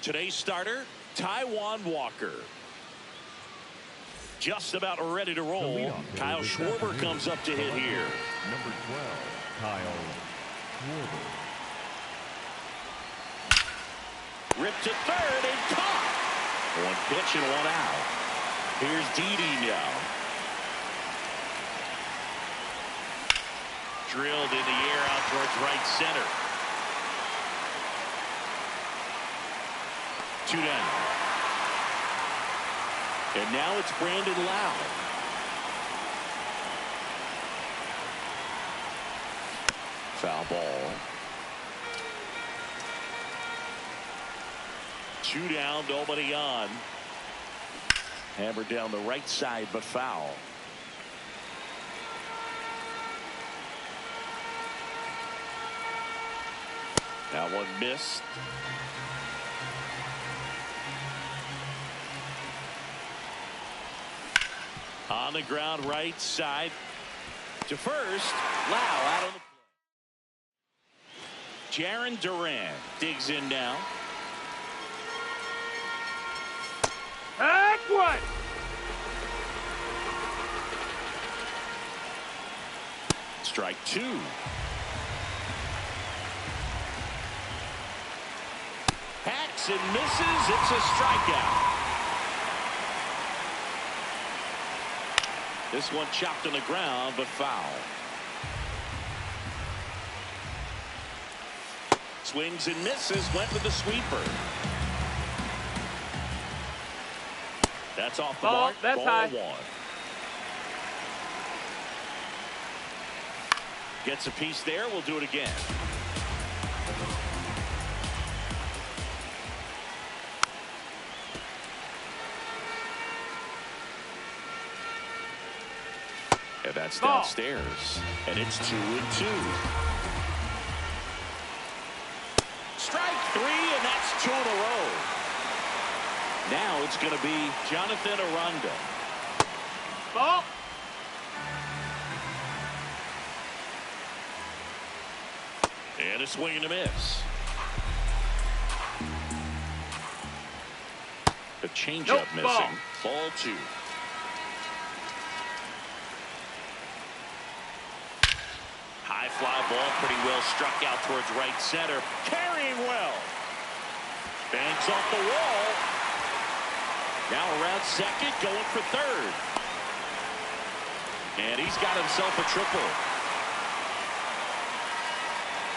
Today's starter, Taijuan Walker. Just about ready to roll. Kyle Schwarber comes up to hit here. Number 12, Kyle Schwarber. Ripped to third and caught. One pitch and one out. Here's Didi now. Drilled in the air out towards right center. 2 down. And now it's Brandon Lowe. Foul ball. 2 down, nobody on. Hammered down the right side, but foul. That one missed. On the ground, right side to first. Lowe out on the play. Jarren Duran digs in now. Heck what? Strike 2. Hacks and misses. It's a strikeout. This one chopped on the ground, but foul. Swings and misses. Went with the sweeper. That's off the mark. That's ball high. 1. Gets a piece there. We'll do it again. And that's downstairs. And it's 2-2. Strike 3, and that's 2 in a row. Now it's going to be Jonathan Aranda. Ball. And a swing and a miss. The changeup missing. Ball 2. High fly ball, pretty well struck out towards right center. Carrying well. Bangs off the wall. Now around second, going for third. And he's got himself a triple.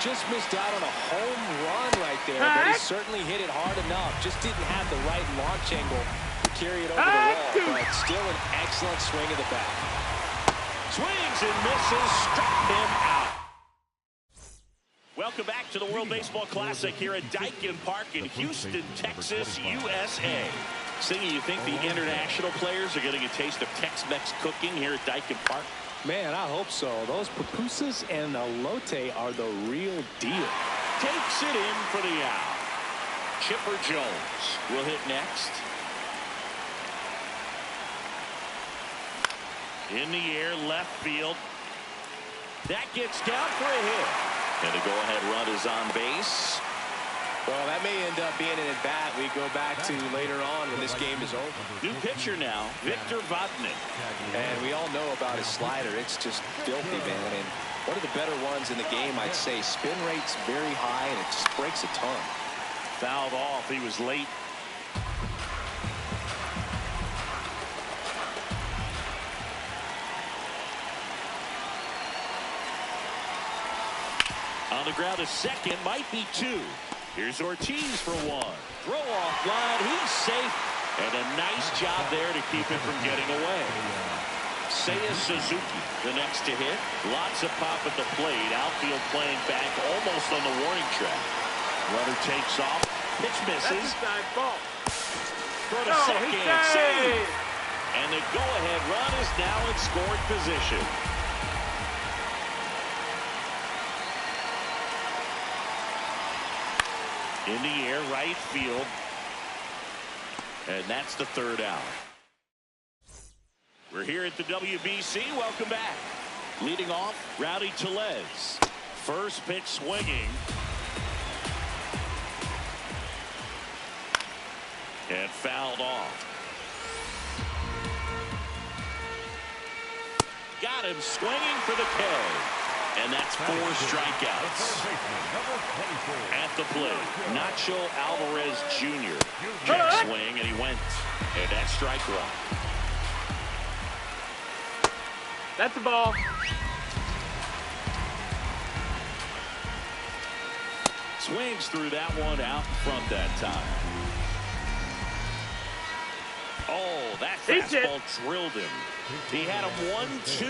Just missed out on a home run right there, but he certainly hit it hard enough. Just didn't have the right launch angle to carry it over the wall, but still an excellent swing of the bat. Swings and misses, struck him out. Welcome back to the World Baseball Classic here at Daikin Park in Houston, Texas, USA. Singy, you think the international players are getting a taste of Tex-Mex cooking here at Daikin Park? Man, I hope so. Those pupusas and elote are the real deal. Takes it in for the out. Chipper Jones will hit next. In the air, left field. That gets down for a hit. And the go-ahead run is on base. Well, that may end up being an at-bat we go back to later on when this game is over. New pitcher now, Victor Vodnik. And we all know about his slider. It's just filthy, man. And one of the better ones in the game, I'd say. Spin rate's very high, and it just breaks a ton. Fouled off. He was late. On the ground, a second, might be 2. Here's Ortiz for 1. Throw off line, he's safe. And a nice job there to keep it from getting away. Seiya Suzuki, the next to hit. Lots of pop at the plate. Outfield playing back almost on the warning track. Runner takes off. Pitch misses. Ball. Throw to second. Save. And the go-ahead run is now in scoring position. In the air, right field. And that's the 3rd out. We're here at the WBC. Welcome back. Leading off, Rowdy Tellez. First pitch swinging. And fouled off. Got him swinging for the K. And that's 4 strikeouts. At the plate, Nacho Alvarez Jr. Check swing, and he went. And that's strike one. That's a ball. Swings through that one out front that time. Oh, that fastball drilled him. He had him 1-2,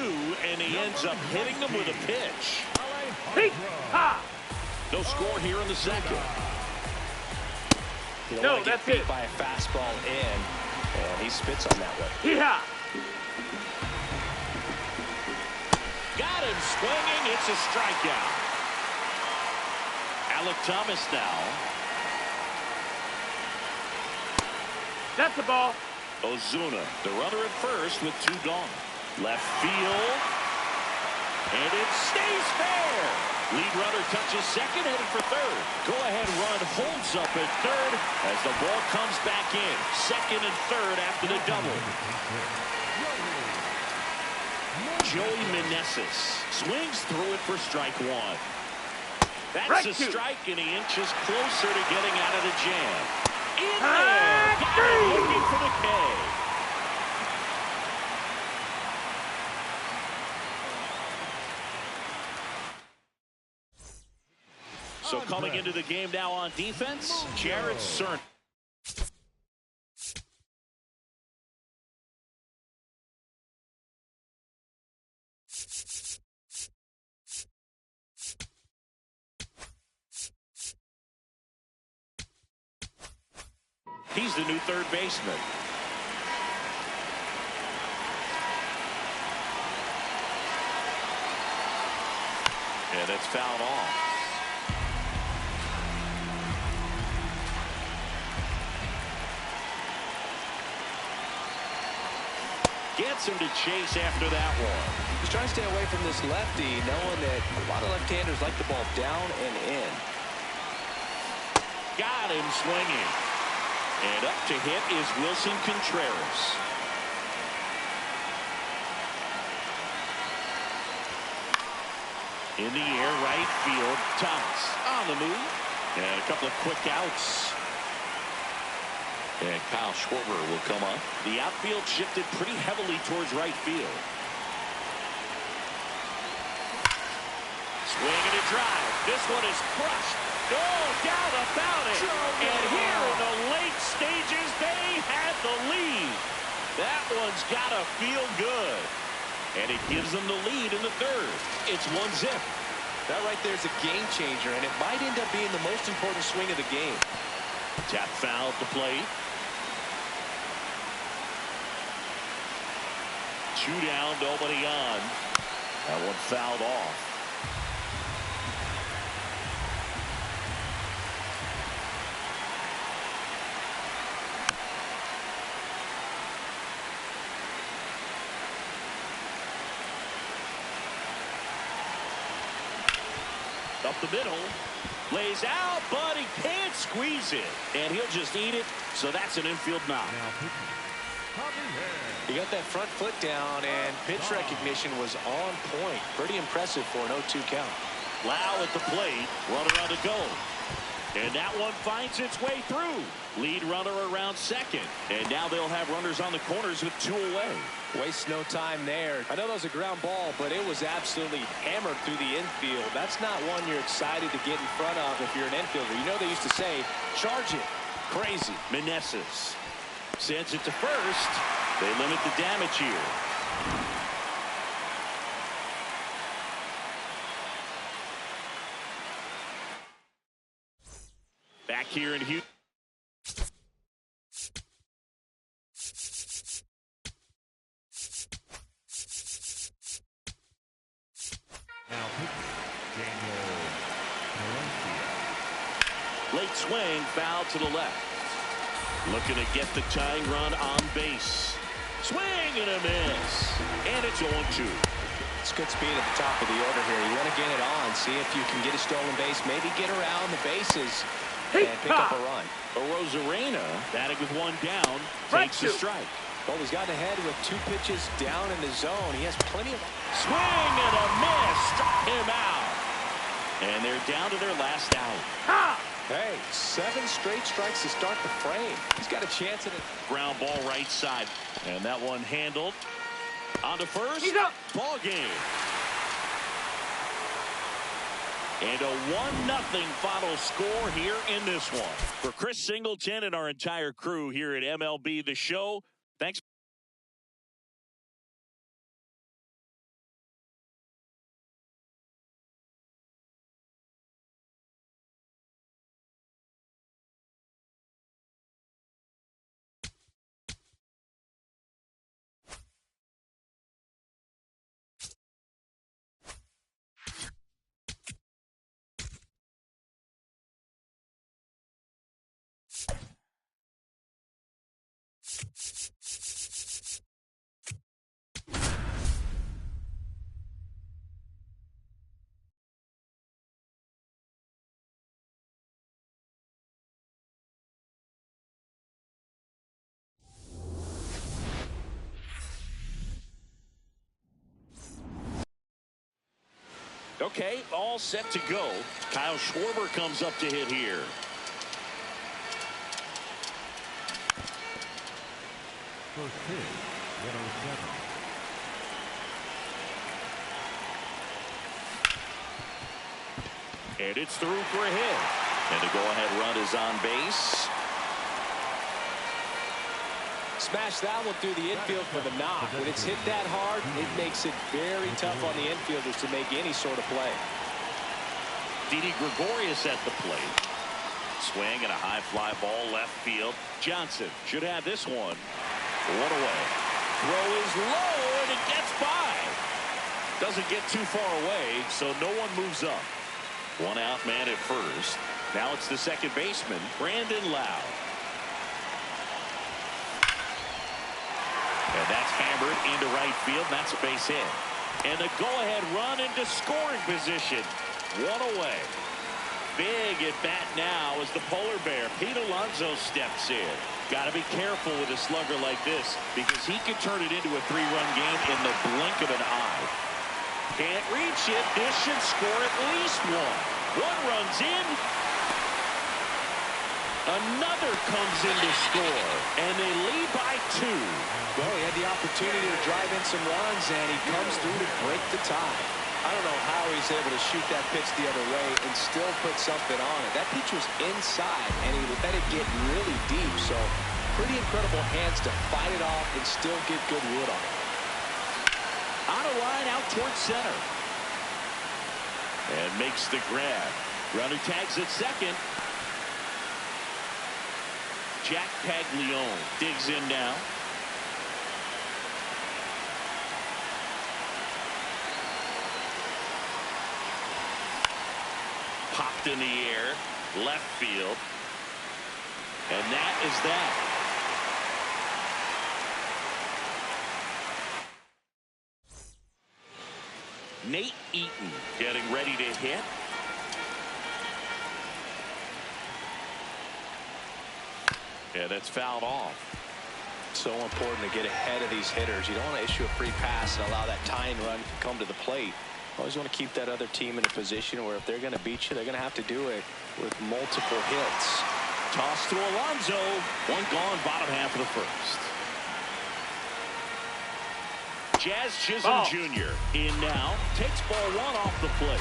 and he ends up hitting him with a pitch. No score here in the second. You don't want to get beat by a fastball in, and he spits on that one. Got him swinging. It's a strikeout. Alec Thomas now. That's the ball. Ozuna, the runner at first with 2 gone. Left field. And it stays fair. Lead runner touches second, headed for third. Go-ahead run holds up at third as the ball comes back in. Second and third after the double. Joey Meneses swings through it for strike one. That's a strike, and he inches closer to getting out of the jam. In there! Got him looking for the K. So coming into the game now on defense, Jared Cern. He's the new third baseman. And it's fouled off. Gets him to chase after that one. He's trying to stay away from this lefty, knowing that a lot of left-handers like the ball down and in. Got him swinging. And up to hit is Wilson Contreras. In the air, right field. Thomas on the move. And a couple of quick outs. And Kyle Schwarber will come up. The outfield shifted pretty heavily towards right field. Swing and a drive. This one is crushed. No doubt about it. And here in the late stages, they had the lead. That one's got to feel good. And it gives them the lead in the third. It's 1-0. That right there is a game changer, and it might end up being the most important swing of the game. Tap foul at the plate. 2 down, nobody on. That one fouled off. Up the middle, lays out, but he can't squeeze it, and he'll just eat it. So that's an infield knock. He got that front foot down, and pitch recognition was on point. Pretty impressive for an 0-2 count. Lau at the plate, runner on to go. And that one finds its way through. Lead runner around second. And now they'll have runners on the corners with 2 away. Waste no time there. I know that was a ground ball, but it was absolutely hammered through the infield. That's not one you're excited to get in front of if you're an infielder. You know they used to say, charge it. Crazy. Meneses sends it to first. They limit the damage here. Back here in Houston. Late swing, foul to the left. Looking to get the tying run on base. Swing and a miss. And it's 0-2. It's good speed at the top of the order here. You want to get it on, see if you can get a stolen base, maybe get around the bases. and pick up a run. Rosarena, batting with one down, takes a strike. Well, he's gotten ahead with 2 pitches down in the zone. He has plenty of... Swing and a miss. Struck him out. And they're down to their last out. Hey, 7 straight strikes to start the frame. He's got a chance at it. Ground ball right side. And that one handled. On to first. He's up. Ball game. And a 1-0 final score here in this one. For Chris Singleton and our entire crew here at MLB The Show, thanks. Okay, all set to go. Kyle Schwarber comes up to hit here. First pitch, 107. And it's through for a hit. And the go-ahead run is on base. Smash that one through the infield for the knock. When it's hit that hard, it makes it very tough on the infielders to make any sort of play. Didi Gregorius at the plate. Swing and a high fly ball left field. Johnson should have this one. 1 away. Throw is low and it gets by. Doesn't get too far away, so no one moves up. 1 out man at first. Now it's the second baseman, Brandon Lau. And that's hammered into right field. That's a base hit. And the go-ahead run into scoring position. 1 away. Big at bat now as the polar bear, Pete Alonso, steps in. Got to be careful with a slugger like this because he could turn it into a 3-run game in the blink of an eye. Can't reach it. This should score at least 1. 1 runs in. Another comes in to score, and they lead by 2. Well, he had the opportunity to drive in some runs, and he comes through to break the tie. I don't know how he's able to shoot that pitch the other way and still put something on it. That pitch was inside, and he let it get really deep, so pretty incredible hands to fight it off and still get good wood on it. On a line out towards center. And makes the grab. Runner tags at second. Jack Paglione digs in now. Popped in the air, left field. And that is that. Nate Eaton getting ready to hit. Yeah, that's fouled off. So important to get ahead of these hitters. You don't want to issue a free pass and allow that tying run to come to the plate. Always want to keep that other team in a position where if they're going to beat you, they're going to have to do it with multiple hits. Toss to Alonso. 1 gone, bottom half of the first. Jazz Chisholm Jr. in now. Takes ball 1 off the plate.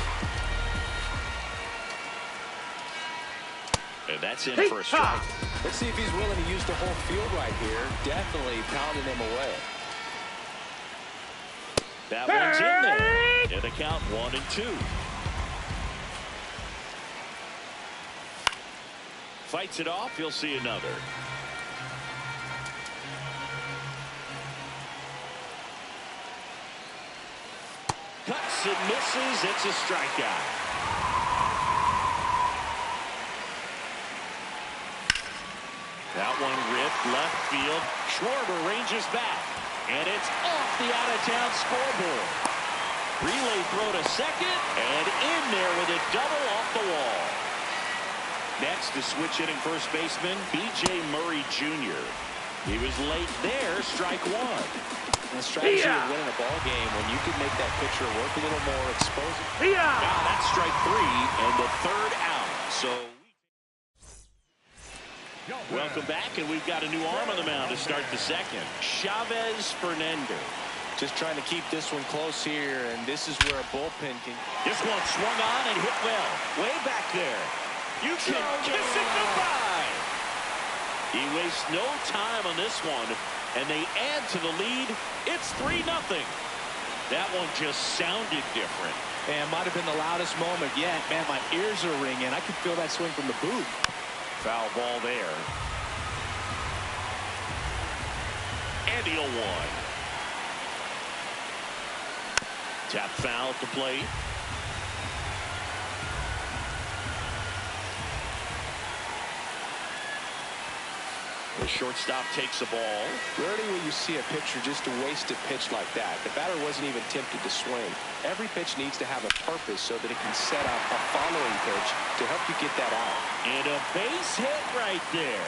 And that's in for a strike. Let's see if he's willing to use the whole field right here. Definitely pounding him away. That one's in there. And the count 1-2. Fights it off. You'll see another. Cuts and misses. It's a strikeout. That one ripped left field. Schwarber ranges back. And it's off the out-of-town scoreboard. Relay throw to second. And in there with a double off the wall. Next, the switch hitting first baseman, B.J. Murray Jr. He was late there, strike one. The strategy of winning a ball game when you can make that pitcher work a little more, expose it. Wow, that's strike three and the third out. So welcome back, and we've got a new arm on the mound to start the second. Chavez Fernandez. Just trying to keep this one close here, and this is where a bullpen can. This one swung on and hit well. Way back there. You can kiss it goodbye. He wastes no time on this one, and they add to the lead. It's 3-0. That one just sounded different. Man, might have been the loudest moment yet. Man, my ears are ringing. I could feel that swing from the booth. Foul ball there. And he'll one. Tap foul at the plate. The shortstop takes the ball. Rarely will you see a pitcher just waste a pitch like that. The batter wasn't even tempted to swing. Every pitch needs to have a purpose so that it can set up a following pitch to help you get that out. And a base hit right there.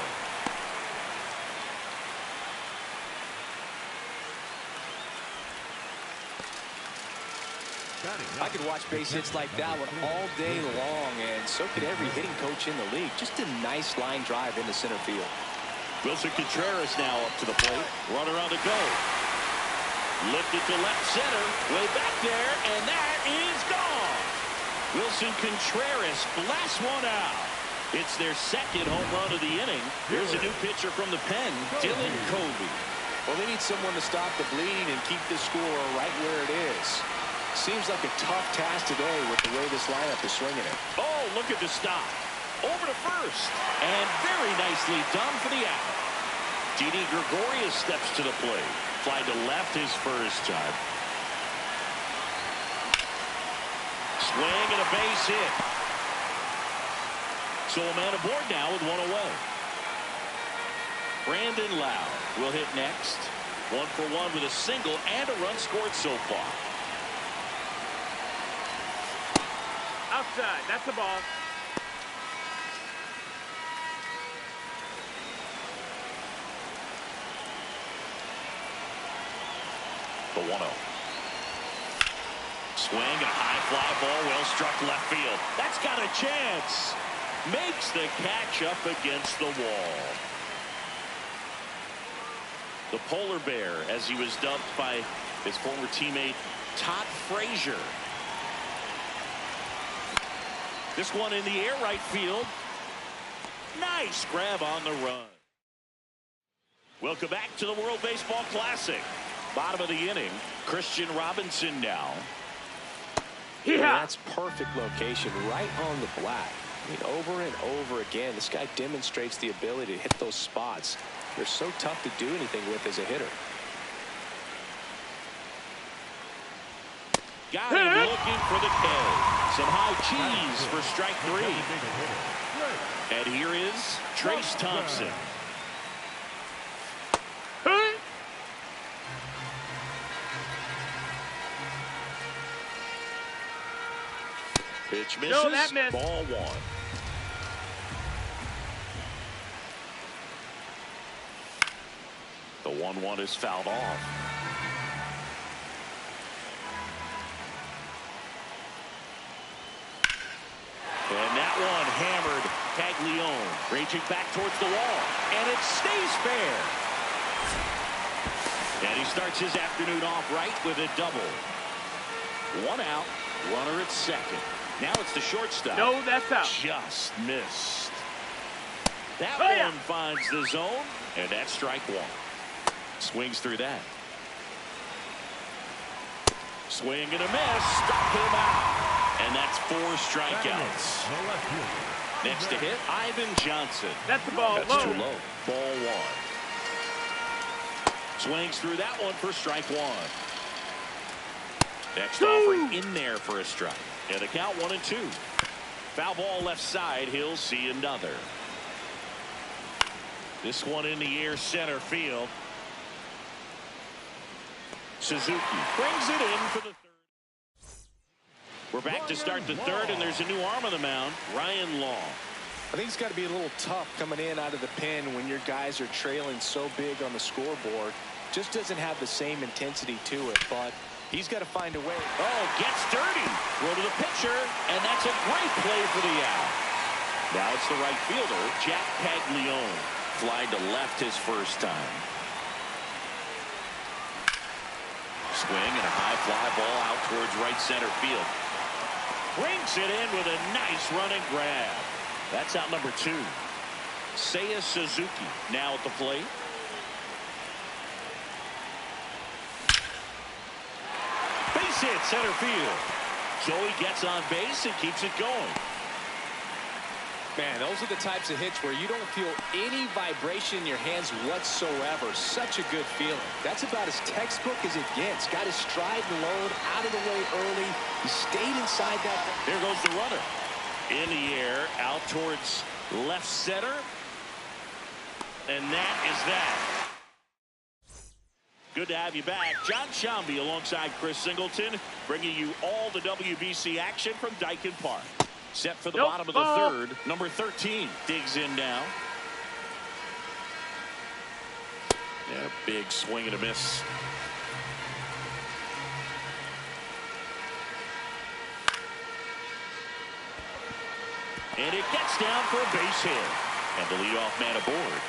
I could watch base hits like that one all day long, and so could every hitting coach in the league. Just a nice line drive into center field. Wilson Contreras now up to the plate. Runner on the go. Lifted to left center. Way back there, and that is gone. Wilson Contreras blasts one out. It's their second home run of the inning. Here's a new pitcher from the pen, Dylan Covey. Well, they need someone to stop the bleeding and keep the score right where it is. Seems like a tough task today with the way this lineup is swinging it. Oh, look at the stop. Over to first. And very nicely done for the out. Didi Gregorius steps to the plate. Fly to left his first time. Swing and a base hit. So a man aboard now with one away. Brandon Lau will hit next. 1 for 1 with a single and a run scored so far. Outside. That's the ball. The 1-0. Swing and a high fly ball, well struck left field. That's got a chance. Makes the catch up against the wall. The polar bear, as he was dubbed by his former teammate Todd Frazier. This one in the air, right field. Nice grab on the run. Welcome back to the World Baseball Classic. Bottom of the inning. Christian Robinson now. Yeah, that's perfect location, right on the black. I mean, over and over again, this guy demonstrates the ability to hit those spots. They're so tough to do anything with as a hitter. Got him looking for the K. Some high cheese for strike 3. And here is Trace Thompson. Pitch misses. No, that missed. Ball 1. The 1-1 is fouled off. And that one hammered Caglione, raging back towards the wall, and it stays fair. And he starts his afternoon off right with a double. 1 out, runner at second. Now it's the shortstop. No, that's out. Just missed. That one finds the zone, and that's strike 1. Swings through that. Swing and a miss. Struck him out. And that's 4 strikeouts. Next to hit, Ivan Johnson. That's the ball. That's too low. Ball 1. Swings through that one for strike 1. Next offering in there for a strike. And the count 1-2. Foul ball left side. He'll see another. This one in the air center field. Suzuki brings it in for the 3rd. We're back to start the 3rd, and there's a new arm on the mound, Ryan Long. I think it's got to be a little tough coming in out of the pen when your guys are trailing so big on the scoreboard. Just doesn't have the same intensity to it, but he's got to find a way. Oh, gets dirty. Throw to the pitcher, and that's a great play for the out. Now it's the right fielder, Jack Paglione. Flied to left his first time. Swing and a high fly ball out towards right center field. Brings it in with a nice running grab. That's out number 2. Seiya Suzuki now at the plate. Base hit center field. Joey gets on base and keeps it going. Man, those are the types of hits where you don't feel any vibration in your hands whatsoever. Such a good feeling. That's about as textbook as it gets. Got his stride and load out of the way early. He stayed inside that. There goes the runner. In the air, out towards left center. And that is that. Good to have you back. John Shambi alongside Chris Singleton, bringing you all the WBC action from Dyken Park. Set for the bottom of the third. Number 13 digs in now. Yeah, big swing and a miss. And it gets down for a base hit. And the leadoff man aboard.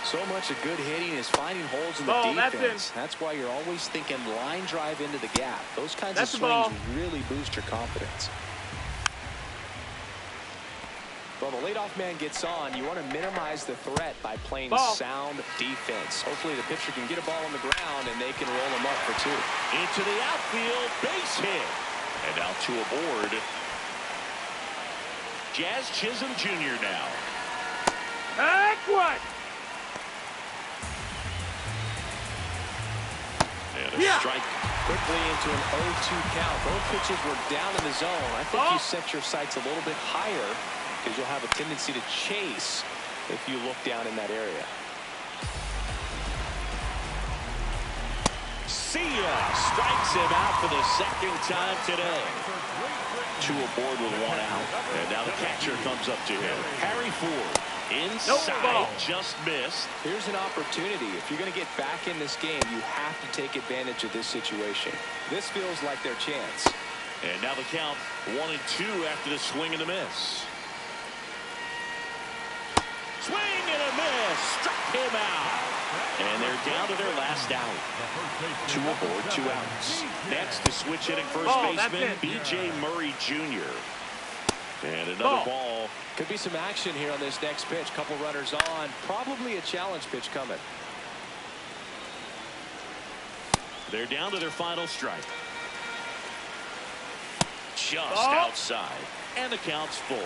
So much of good hitting is finding holes in the defense. That's why you're always thinking line drive into the gap. Those kinds of swings really boost your confidence. Well, the leadoff man gets on. You want to minimize the threat by playing sound defense. Hopefully the pitcher can get a ball on the ground and they can roll him up for 2. Into the outfield, base hit. And now 2 aboard. Jazz Chisholm Jr. now. Heck what? And a strike. Quickly into an 0-2 count. Both pitches were down in the zone. I think you set your sights a little bit higher because you'll have a tendency to chase if you look down in that area. Sia strikes him out for the second time today. 2 aboard with 1 out. And now the catcher comes up to him. Harry Ford inside, just missed. Here's an opportunity. If you're going to get back in this game, you have to take advantage of this situation. This feels like their chance. And now the count 1-2 after the swing and the miss. Swing and a miss. Struck him out. And they're down to their last out. 2 aboard, 2 outs. Next, the switch hitting first baseman, B.J. Murray Jr. And another ball. Could be some action here on this next pitch. Couple runners on. Probably a challenge pitch coming. They're down to their final strike. Just outside. And the count's full.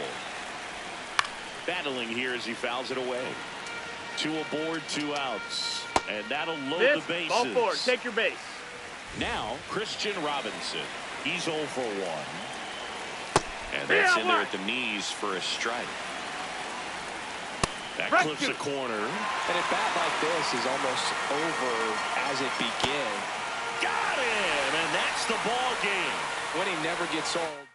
Battling here as he fouls it away. 2 aboard, 2 outs. And that'll load the bases. Ball 4. Take your base. Now, Christian Robinson. He's 0 for 1. And that's in there at the knees for a strike. That clips a corner. And a bat like this is almost over as it begins. Got him! And that's the ball game. Winning never gets old.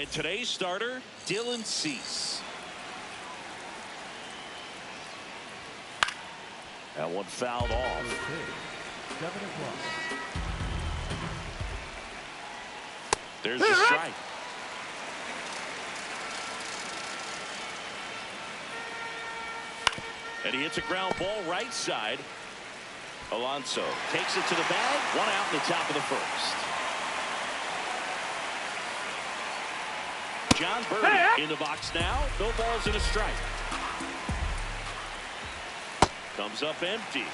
And today's starter, Dylan Cease. That one fouled off. 7-1. There's the strike. And he hits a ground ball right side. Alonso takes it to the bag. One out in the top of the first. John Birdie in the box now. No balls and a strike. Comes up empty.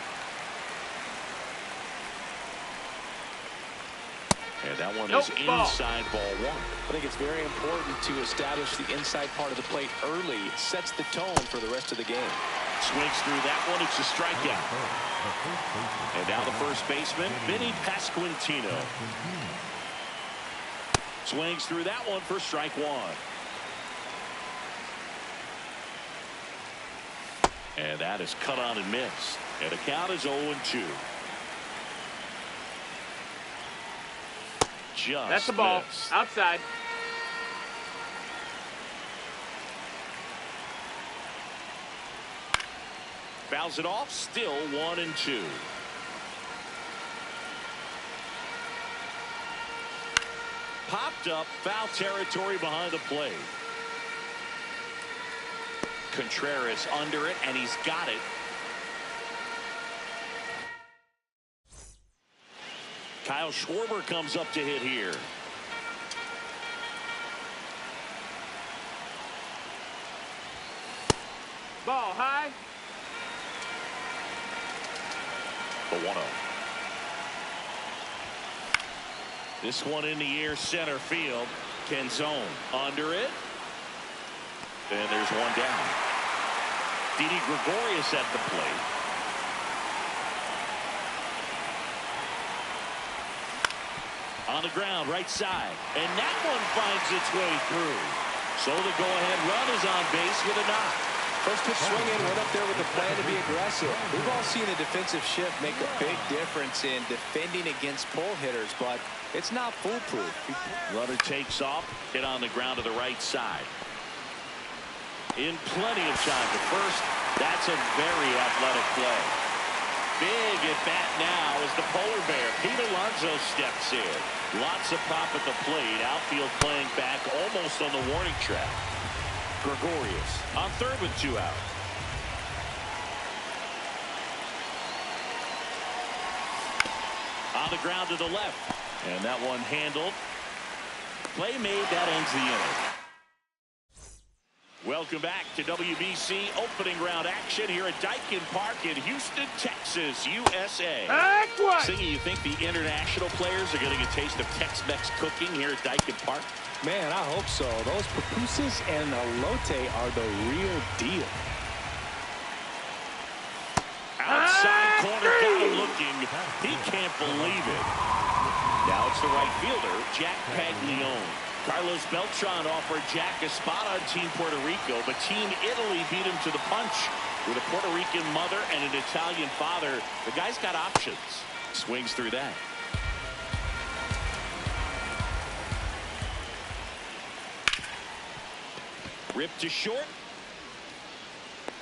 And that one is inside ball one. I think it's very important to establish the inside part of the plate early. It sets the tone for the rest of the game. Swings through that one. It's a strikeout. And now the first baseman, Vinny Pasquantino. Swings through that one for strike one. And that is cut on and missed. And the count is 0-2. Just That's the ball. missed. Outside. Fouls it off. Still 1-2. Popped up. Foul territory behind the plate. Contreras under it, and he's got it. Kyle Schwarber comes up to hit here. Ball high. The 1-0. This one in the air, center field. Canzone under it. And there's one down. Didi Gregorius at the plate. On the ground, right side. And that one finds its way through. So the go-ahead run is on base with a knock. First pitch swing in, went up there with the plan to be aggressive. We've all seen the defensive shift make a big difference in defending against pull hitters, but it's not foolproof. Runner takes off, hit on the ground to the right side. In plenty of time to first. That's a very athletic play. Big at bat now as the polar bear, Pete Alonso, steps in. Lots of pop at the plate. Outfield playing back almost on the warning track. Gregorius on third with 2 out. On the ground to the left. And that one handled. Play made. That ends the inning. Welcome back to WBC opening round action here at Daikin Park in Houston, Texas, USA. Singy, you think the international players are getting a taste of Tex-Mex cooking here at Daikin Park? Man, I hope so. Those pupusas and elote are the real deal. Outside corner, got him looking. He can't believe it. Now it's the right fielder, Jack Paglione. Carlos Beltran offered Jack a spot on Team Puerto Rico, but Team Italy beat him to the punch. With a Puerto Rican mother and an Italian father, the guy's got options. Swings through that. Ripped to short.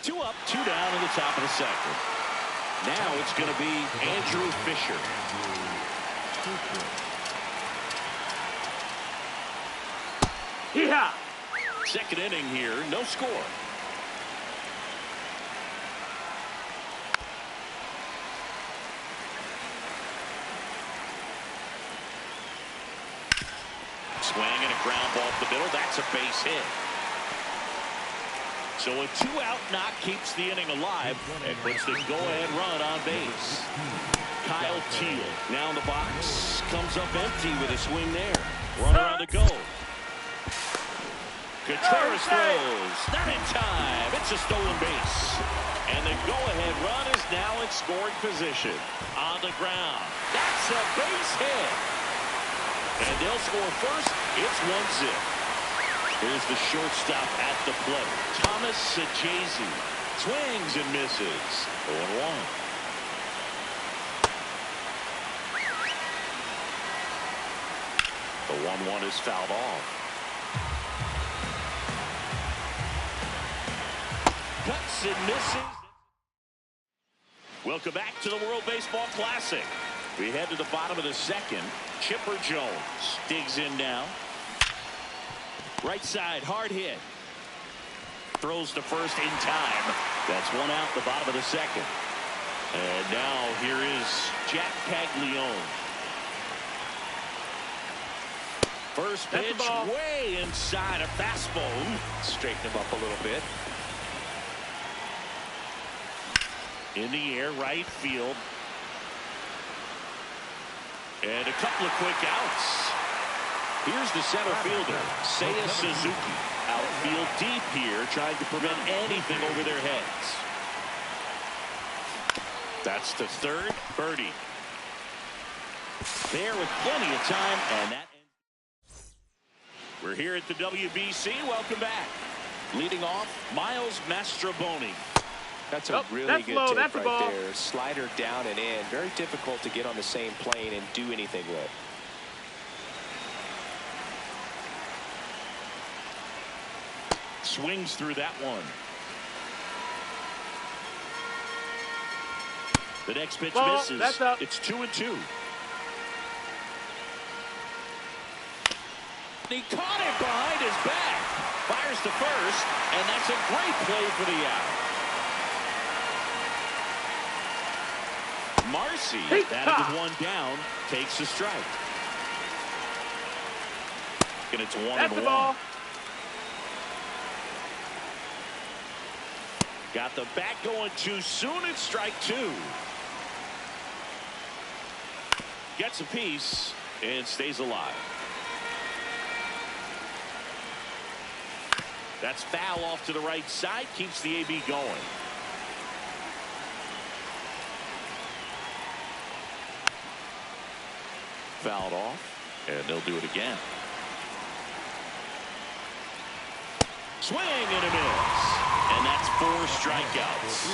2 up, 2 down in the top of the second. Now it's going to be Andrew Fisher. Yeah. Second inning here, no score. Swing and a ground ball up the middle. That's a base hit. So a 2-out knock keeps the inning alive and puts the go-ahead run on base. Kyle Teal now in the box. Comes up empty with a swing there. Runner on the go. Contreras throws. Not in time. It's a stolen base. And the go-ahead run is now in scoring position. On the ground. That's a base hit. And they'll score first. It's 1-0. Here's the shortstop at the plate. Thomas Sajazi swings and misses. 0-1. The 1-1 is fouled off. cuts and misses. Welcome back to the World Baseball Classic. We head to the bottom of the second. Chipper Jones digs in now. Right side, hard hit. Throws to first in time. That's one out the bottom of the second. And now here is Jack Caglione. First pitch way inside, a fastball. Straighten him up a little bit. In the air, right field. And a couple of quick outs. Here's the center fielder, Seiya Suzuki. Outfield deep here, trying to prevent anything over their heads. That's to third, birdie. There with plenty of time, and that ends. We're here at the WBC. Welcome back. Leading off, Miles Mastrobuoni. That's a really good take right there. Slider down and in. Very difficult to get on the same plane and do anything with. Swings through that one. The next pitch misses. It's 2-2. He caught it behind his back. Fires to first, and that's a great play for the out. Marcy, that is one down, takes a strike. And it's 1-1. Got the bat going too soon. It's strike two. Gets a piece and stays alive. That's foul off to the right side. Keeps the AB going. Fouled off, and they'll do it again. Swing and a miss. And that's 4 strikeouts.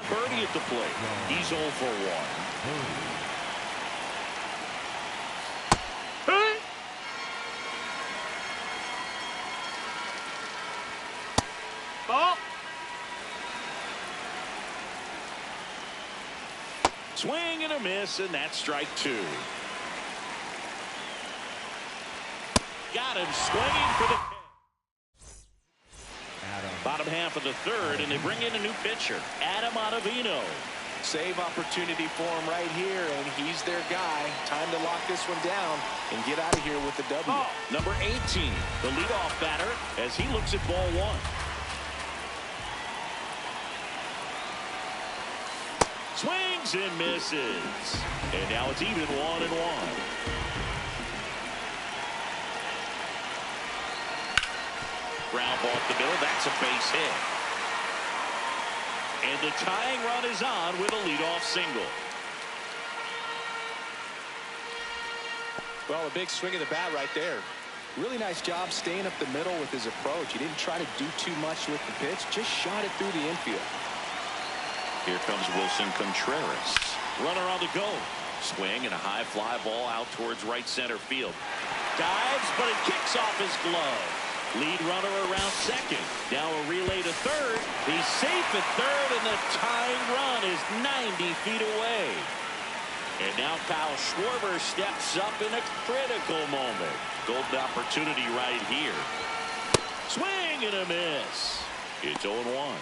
Birdie at the plate. He's 0 for 1. Ball. Swing and a miss, and that's strike 2. Got him swinging for the bottom half of the third, and they bring in a new pitcher, Adam Ottavino. Save opportunity for him right here, and he's their guy. Time to lock this one down and get out of here with the W. Number 18, the leadoff batter, as he looks at ball 1. Swings and misses. And now it's even 1-1. Ground ball up the middle. That's a base hit. And the tying run is on with a leadoff single. Well, a big swing of the bat right there. Really nice job staying up the middle with his approach. He didn't try to do too much with the pitch. Just shot it through the infield. Here comes Wilson Contreras. Runner on the go. Swing and a high fly ball out towards right center field. Dives, but it kicks off his glove. Lead runner around second. Now a relay to third. He's safe at third, and the tying run is 90 feet away. And now Kyle Schwarber steps up in a critical moment. Golden opportunity right here. Swing and a miss. It's 0-1.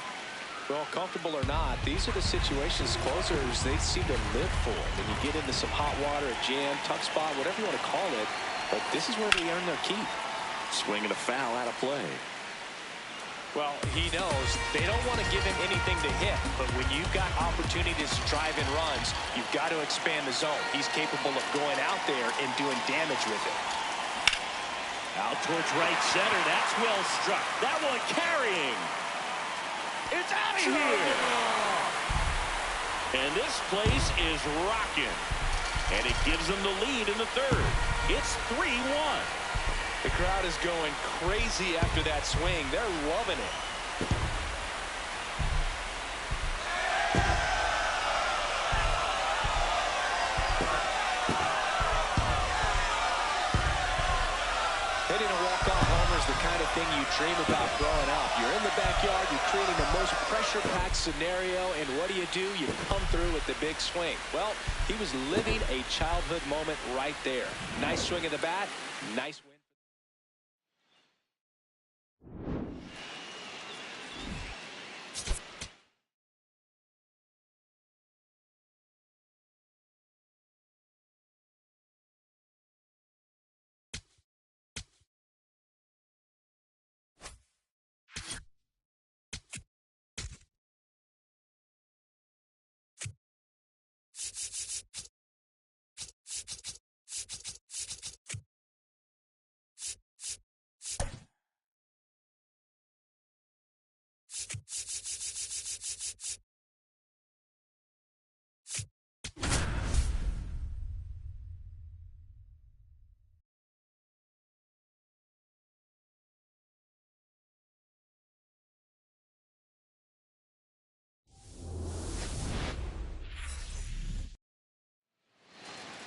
Well, comfortable or not, these are the situations closers they seem to live for. When you get into some hot water, a jam, tough spot, whatever you want to call it. But this is where they earn their keep. Swing and a foul out of play. Well, he knows they don't want to give him anything to hit, but when you've got opportunities to drive in runs, you've got to expand the zone. He's capable of going out there and doing damage with it. Out towards right center. That's well struck. That one carrying. It's out of here. And this place is rocking. And it gives them the lead in the third. It's 3-1. The crowd is going crazy after that swing. They're loving it. Hitting a walk-off homer is the kind of thing you dream about growing up. You're in the backyard, you're creating the most pressure-packed scenario, and what do? You come through with the big swing. Well, he was living a childhood moment right there. Nice swing of the bat, nice win.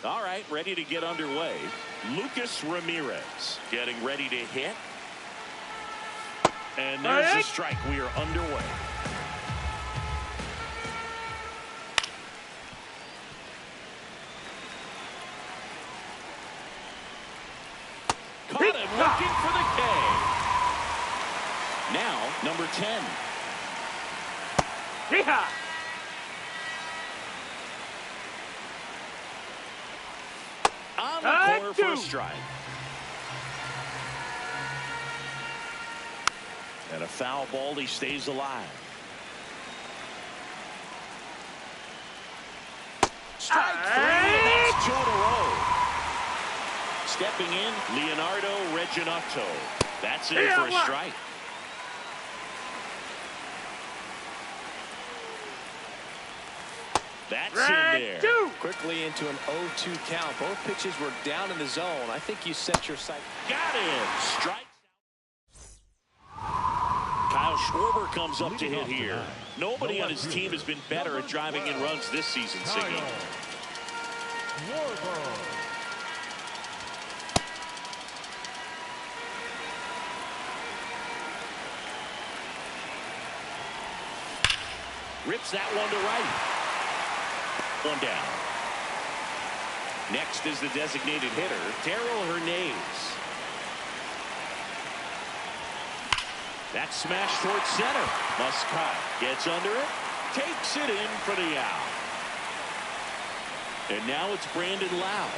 All right, ready to get underway. Lucas Ramirez getting ready to hit. And there's the strike. We are underway. Caught him looking for the K. Now, number 10. Yeehaw! On the corner for a strike. And a foul ball. He stays alive. Strike 3. That's 2 in a row. Stepping in, Leonardo Reginotto. That's it for a strike. That's in there. Quickly into an 0-2 count. Both pitches were down in the zone. I think you set your sight. Got him. Strike. Kyle Schwarber comes up to hit here. Nobody on his team has been better at driving in runs this season, Siggy. Rips that one to right. One down. Next is the designated hitter, Darrell Hernandez. That smash towards center. Muscat gets under it, takes it in for the out. And now it's Brandon Lau.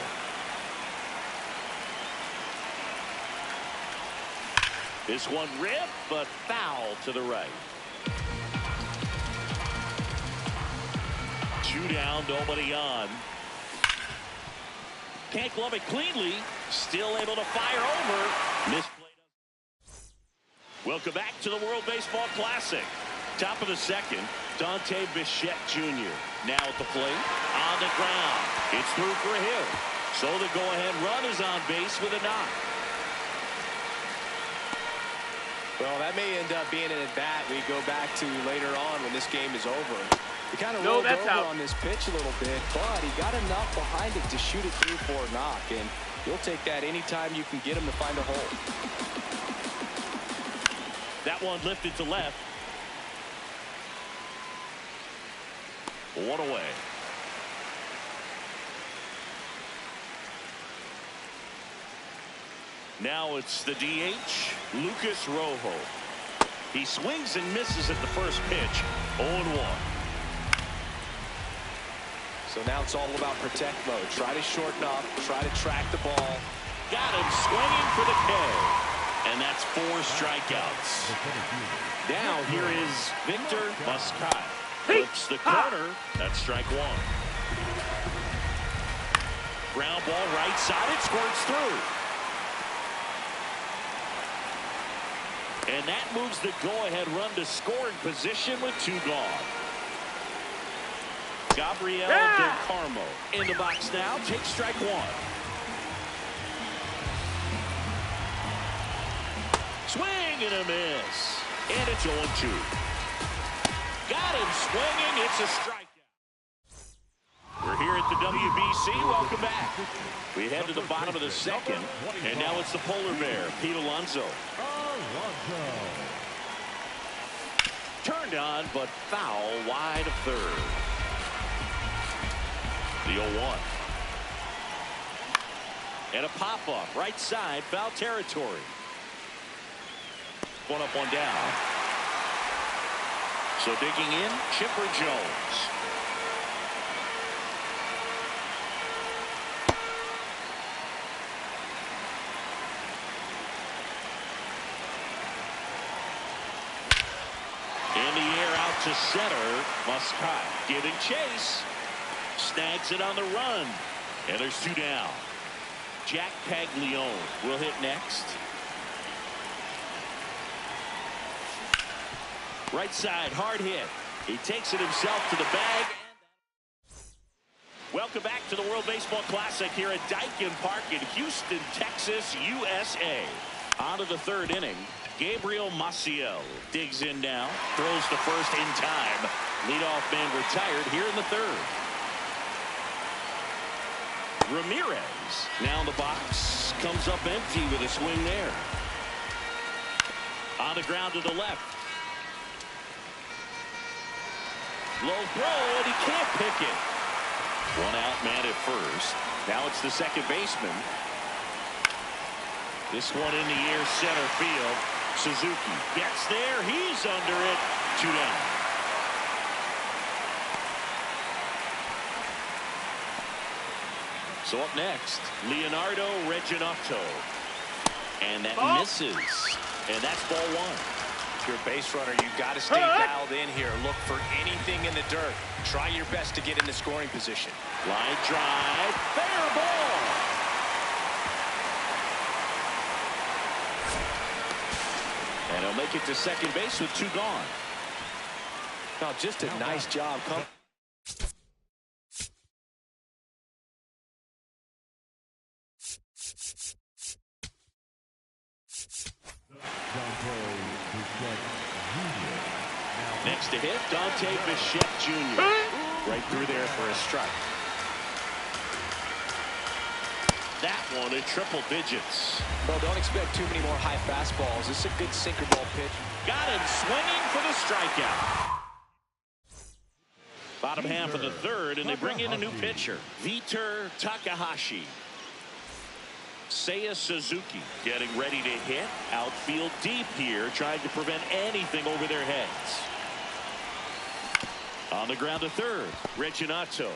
This one ripped, but foul to the right. 2 down, nobody on. Can't glove it cleanly. Still able to fire over. Misplay. Welcome back to the World Baseball Classic. Top of the second, Dante Bichette Jr. now at the plate. On the ground. It's through for a hit. So the go-ahead run is on base with a knock. Well, that may end up being an at-bat we go back to later on when this game is over. He kind of rolled over on this pitch a little bit, but he got enough behind it to shoot it through for a knock, and you'll take that anytime you can get him to find a hole. That one lifted to left. 1 away. Now it's the DH, Lucas Rojo. He swings and misses at the first pitch. 0-1. So now it's all about protect mode. Try to shorten up, try to track the ball. Got him swinging for the K. And that's 4 strikeouts. Now here is Victor Muscat. Flips the corner. That's strike 1. Ground ball right side. It squirts through. And that moves the go-ahead run to scoring position with 2 gone. Gabriel Del Carmo in the box now. Takes strike 1. Swing and a miss. And it's 0-2. Got him swinging. It's a strikeout. We're here at the WBC. Welcome back. We head to the bottom of the second. And now it's the polar bear, Pete Alonso. Turned on, but foul wide of third. The 0-1. And a pop-up. Right side, foul territory. 1 up, 1 down. So digging in, Chipper Jones. In the air out to center. Muscat giving chase. Snags it on the run. And there's 2 down. Jack Caglione will hit next. Right side, hard hit. He takes it himself to the bag. Welcome back to the World Baseball Classic here at Daikin Park in Houston, Texas, USA. On to the 3rd inning. Gabriel Maciel digs in now. Throws the first in time. Leadoff man retired here in the 3rd. Ramirez now in the box. Comes up empty with a swing there. On the ground to the left. Low throw, and he can't pick it. 1 out, man at first. Now it's the second baseman. This one in the air, center field. Suzuki gets there. He's under it. 2 down. So up next, Leonardo Reginato. And that misses. And that's ball 1. If you're a base runner, you've got to stay dialed in here. Look for anything in the dirt. Try your best to get into scoring position. Line drive. Fair ball. And he'll make it to second base with 2 gone. Now, just a nice job. Next to hit, Dante Bichette Jr. Right through there for a strike. That one at triple digits. Well, don't expect too many more high fastballs. This is a good sinker ball pitch. Got him swinging for the strikeout. Bottom half of the 3rd, and they bring in a new pitcher, Vitor Takahashi. Seiya Suzuki getting ready to hit. Outfield deep here, trying to prevent anything over their heads. On the ground to 3rd, Reginato.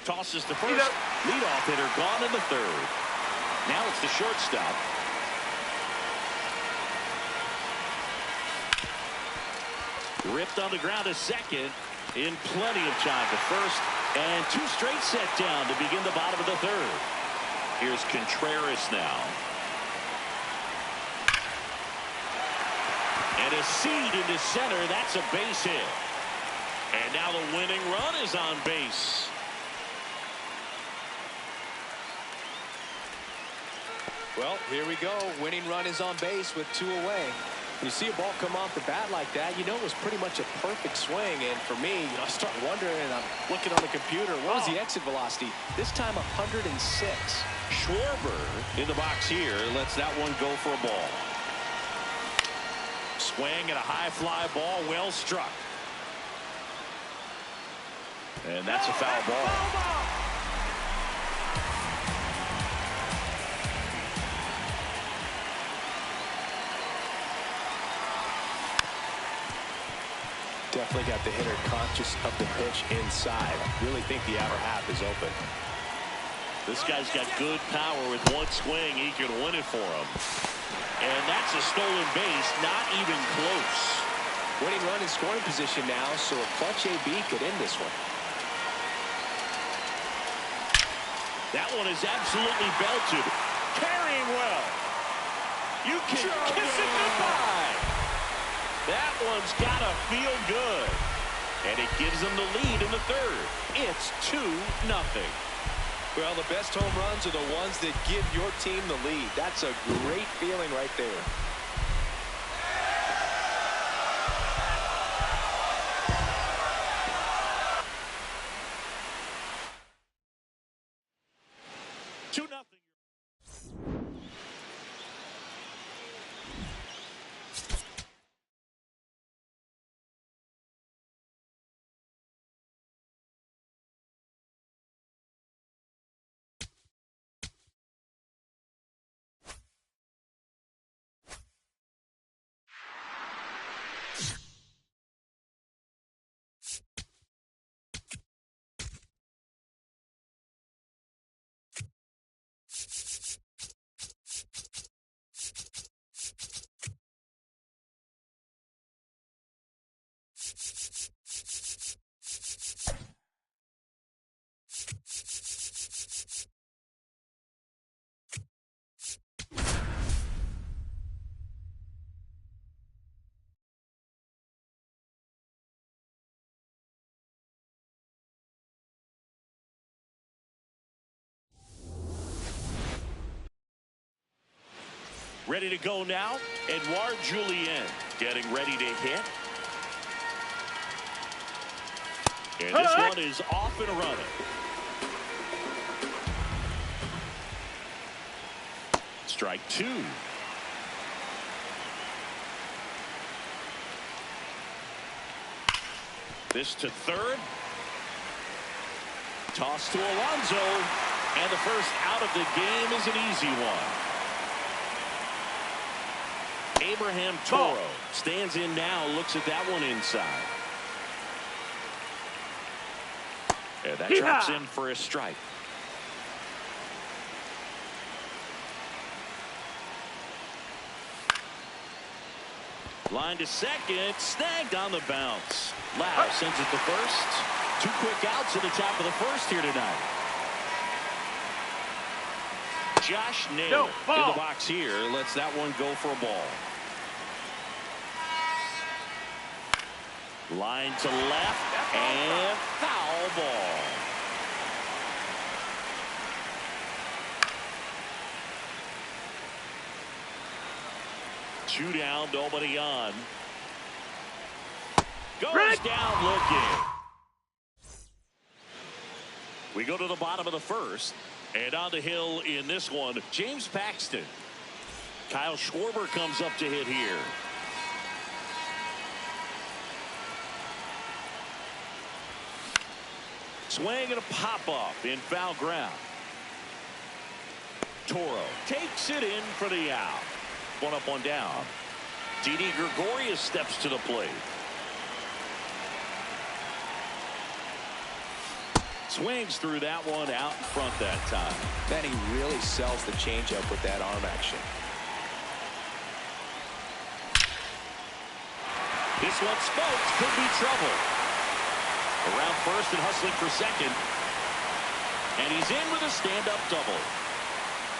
Tosses to first. Leadoff hitter gone in the 3rd. Now it's the shortstop. Ripped on the ground to second. in plenty of time to first, and 2 straight set down to begin the bottom of the 3rd. Here's Contreras now. And a seed into center. That's a base hit. And now the winning run is on base. Well, here we go. Winning run is on base with 2 away. When you see a ball come off the bat like that, you know it was pretty much a perfect swing. And for me, I start wondering, and I'm looking on the computer, what was the exit velocity? This time 106. Schwarber in the box here lets that one go for a ball. Swing and a high fly ball, well struck. And that's a foul ball. Definitely got the hitter conscious of the pitch inside. Really think the outer half is open. This guy's got good power. With one swing, he can win it for him. And that's a stolen base, not even close. Winning run in scoring position now, so a clutch AB could end this one. That one is absolutely belted. Carrying well. You can kiss it goodbye. That one's got to feel good. And it gives them the lead in the 3rd. It's 2-0. Well, the best home runs are the ones that give your team the lead. That's a great feeling right there. Ready to go now. Edouard Julien getting ready to hit. And this one is off and running. Strike 2. This to 3rd. Toss to Alonso. And the first out of the game is an easy one. Abraham Toro stands in now, looks at that one inside. And that drops in for a strike. Line to second, snagged on the bounce. Lau sends it to first. 2 quick outs at the top of the 1st here tonight. Josh Naylor in the box here lets that one go for a ball. Line to left and foul ball. Two down, nobody on. Goes down looking. We go to the bottom of the 1st. And on the hill in this one, James Paxton. Kyle Schwarber comes up to hit here. Swing and a pop-up in foul ground. Toro takes it in for the out. 1 up, 1 down. Didi Gregorius steps to the plate. Swings through that one out in front that time. Then he really sells the changeup with that arm action. This one spokes, could be trouble. Around first and hustling for second. And he's in with a stand-up double.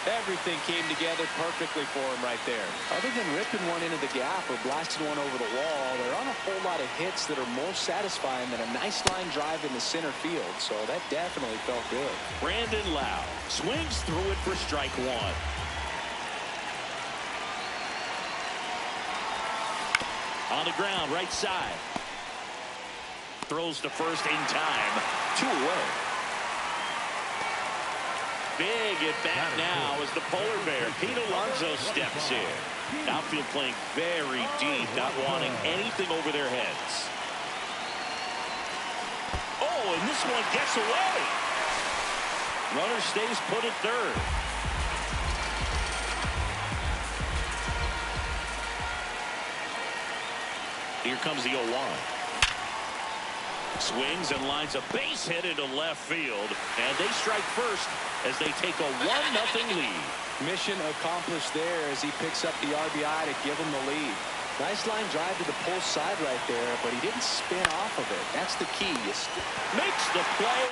Everything came together perfectly for him right there. Other than ripping one into the gap or blasting one over the wall, there aren't a whole lot of hits that are more satisfying than a nice line drive in the center field. So that definitely felt good. Brandon Lau swings through it for strike one. On the ground, right side. Throws to first in time. 2 away. Big at bat now as the polar bear, Pete Alonso, steps in. Outfield playing very deep, not wanting anything over their heads. Oh, and this one gets away. Runner stays put at third. Here comes the 0-1. Swings and lines a base hit into left field. And they strike first as they take a 1-0 lead. Mission accomplished there as he picks up the RBI to give him the lead. Nice line drive to the pull side right there, but he didn't spin off of it. That's the key. Makes the play.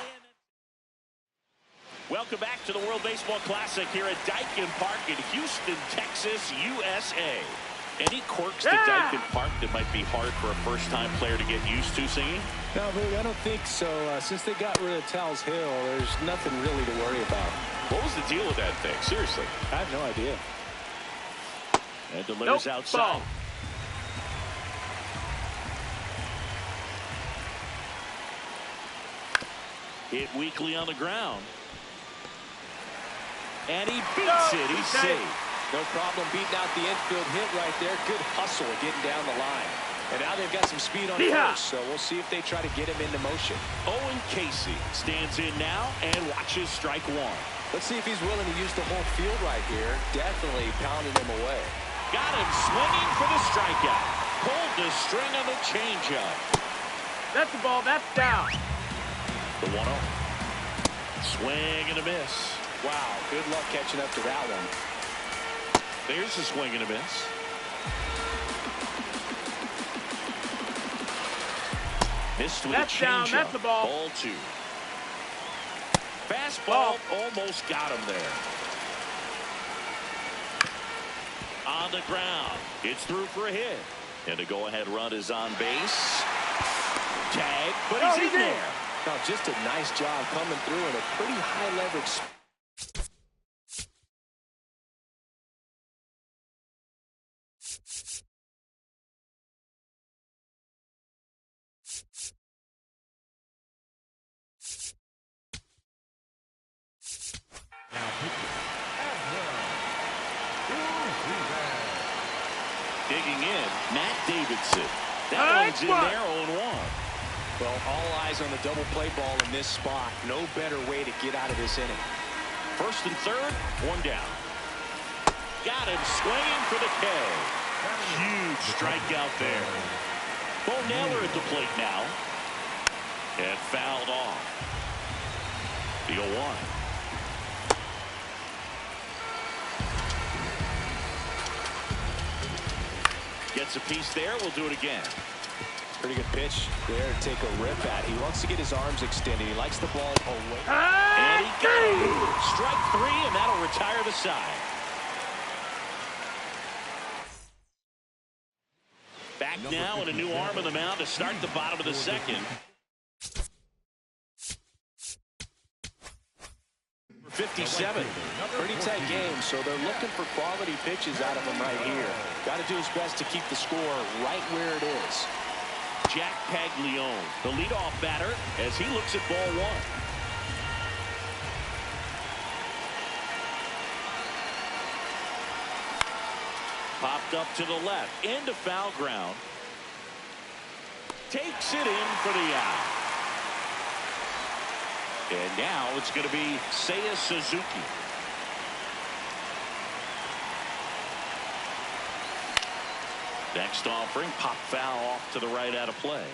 Welcome back to the World Baseball Classic here at Daikin Park in Houston, Texas, USA. Any quirks to Daikin Park that might be hard for a first-time player to get used to singing? No, Billy, I don't think so. Since they got rid of Tal's Hill, there's nothing really to worry about. What was the deal with that thing? Seriously. I have no idea. And delivers outside. Ball. Hit weakly on the ground. And he beats it. He's safe. No problem beating out the infield hit right there. Good hustle getting down the line. And now they've got some speed on first, so we'll see if they try to get him into motion. Owen Casey stands in now and watches strike one. Let's see if he's willing to use the whole field right here. Definitely pounding him away. Got him swinging for the strikeout. Pulled the string on the changeup. That's the ball. That's down. The 1-0. Swing and a miss. Wow, good luck catching up to that one. There's a swing and a miss. Missed with That's a down. changeup. That's the ball. Ball 2. Fastball almost got him there. On the ground. It's through for a hit. And the go-ahead run is on base. Tag, but he's in there. Now, just a nice job coming through in a pretty high leverage. Digging in, Matt Davidson. That one's in there, 0-1. Well, all eyes on the double play ball in this spot. No better way to get out of this inning. First and third, 1 down. Got him swinging for the K. Huge strikeout there. Bo Naylor at the plate now. And fouled off. The 0-1. Gets a piece there. We'll do it again. Pretty good pitch there to take a rip at. He wants to get his arms extended. He likes the ball away. And he got it. Strike 3, and that'll retire the side. Back now and a new arm on the mound to start the bottom of the second. 57. Pretty tight game, so they're looking for quality pitches out of him right here. Got to do his best to keep the score right where it is. Jack Paglione, the leadoff batter, as he looks at ball 1. Popped up to the left, into foul ground. Takes it in for the out. And now it's going to be Seiya Suzuki. Next offering, pop foul off to the right out of play.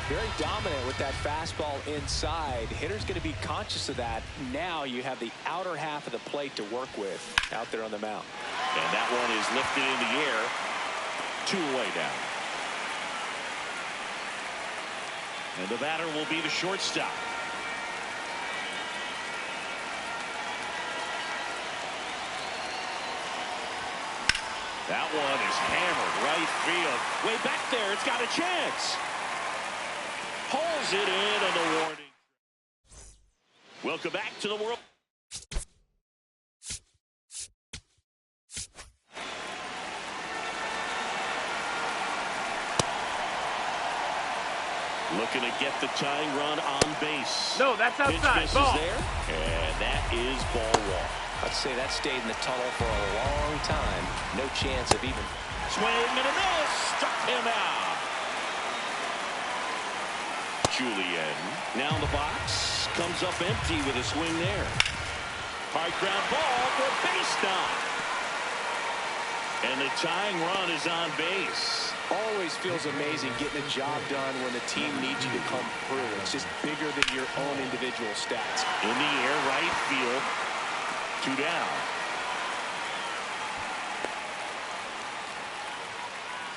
Very dominant with that fastball inside. Hitter's going to be conscious of that. Now you have the outer half of the plate to work with out there on the mound. And that one is lifted in the air. 2 away now. And the batter will be the shortstop. That one is hammered right field. Way back there. It's got a chance. Pulls it in on the warning. Welcome back to the world. Looking to get the tying run on base. No, that's outside. Pitch Ball. misses there, and that is ball one. I'd say that stayed in the tunnel for a long time. No chance of even. Swing and a miss. Struck him out. Julian now in the box. Comes up empty with a swing there. High ground ball for a base knock. And the tying run is on base. Always feels amazing getting a job done when the team needs you to come through. It's just bigger than your own individual stats. In the air, right field. 2 down.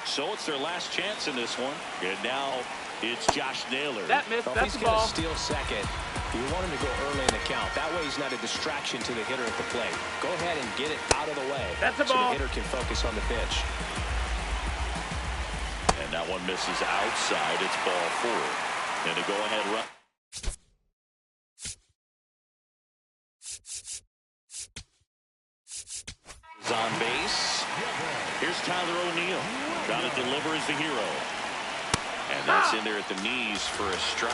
So it's their last chance in this one. And now it's Josh Naylor. That missed. Well, That's he's the going ball. to steal second. You want him to go early in the count. That way he's not a distraction to the hitter at the plate. Go ahead and get it out of the way. That's a so ball. the hitter can focus on the pitch. And that one misses outside. It's ball 4. And a go-ahead run. Is on base. Here's Tyler O'Neill. Trying to deliver as the hero. And that's in there at the knees for a strike.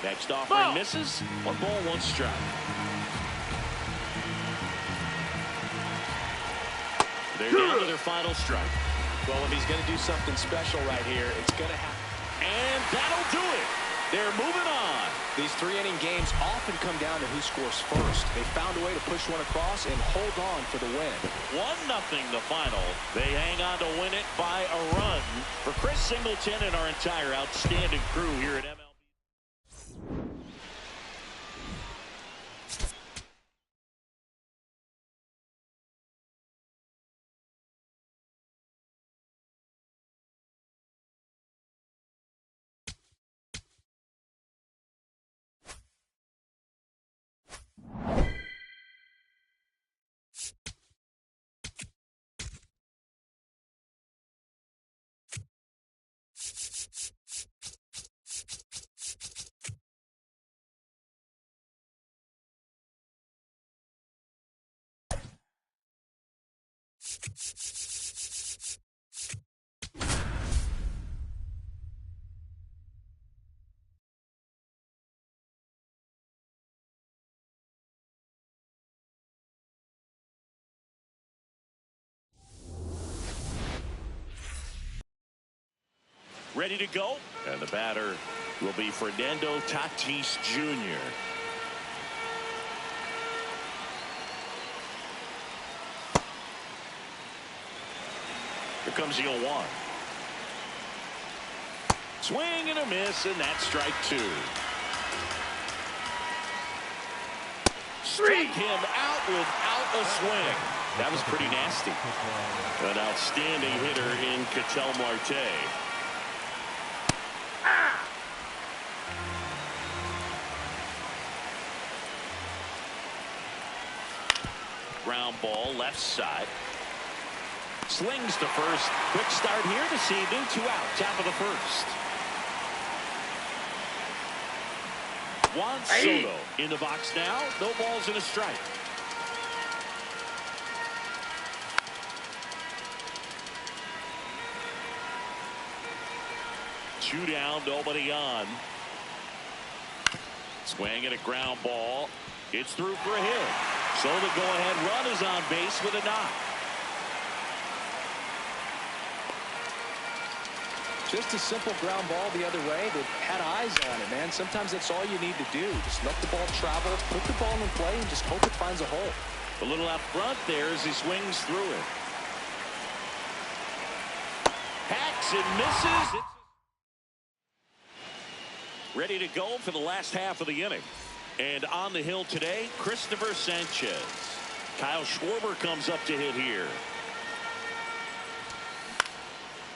Next offering misses. 1 ball, 1 strike. They're down to their final strike. Well, if he's going to do something special right here, it's going to happen. And that'll do it. They're moving on. These 3-inning games often come down to who scores first. They found a way to push one across and hold on for the win. 1-0 the final. They hang on to win it by a run. For Chris Singleton and our entire outstanding crew here at MLB. Ready to go. And the batter will be Fernando Tatis Jr. Here comes the 0-1. Swing and a miss, and that's strike 2. Struck him out without a swing. That was pretty nasty. An outstanding hitter in Ketel Marte. Ground ball left side. Slings to first. Quick start here this evening. 2 out. Top of the first. Juan Soto in the box now. No balls and a strike. Two down, nobody on. Swing and a ground ball. It's through for a hit. So the go-ahead run is on base with a knock. Just a simple ground ball the other way that had eyes on it, man. Sometimes that's all you need to do. Just let the ball travel, put the ball in play, and just hope it finds a hole. A little out front there as he swings through it. Hacks and misses. It's Ready to go for the last half of the inning. And on the hill today, Christopher Sanchez. Kyle Schwarber comes up to hit here.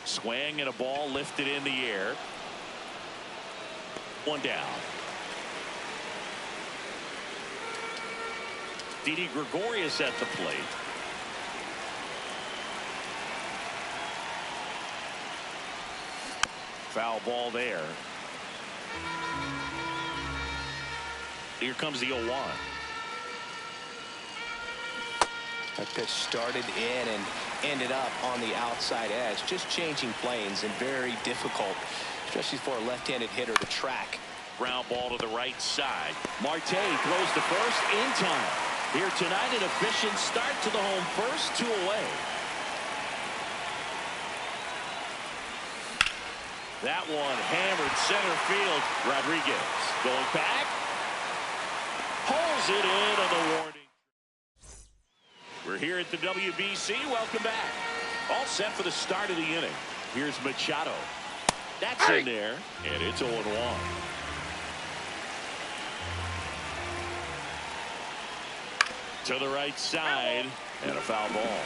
Swing and a ball lifted in the air. One down. Didi Gregorius at the plate. Foul ball there. Here comes the 0-1. That pitch started in and ended up on the outside edge. Just changing planes and very difficult, especially for a left-handed hitter to track. Ground ball to the right side. Marte throws to first in time. Here tonight, an efficient start to the home first, 2 away. That one hammered center field. Rodriguez going back. Pulls it in on the warning. We're here at the WBC. Welcome back. All set for the start of the inning. Here's Machado. That's in there, and it's 0-1. To the right side, and a foul ball.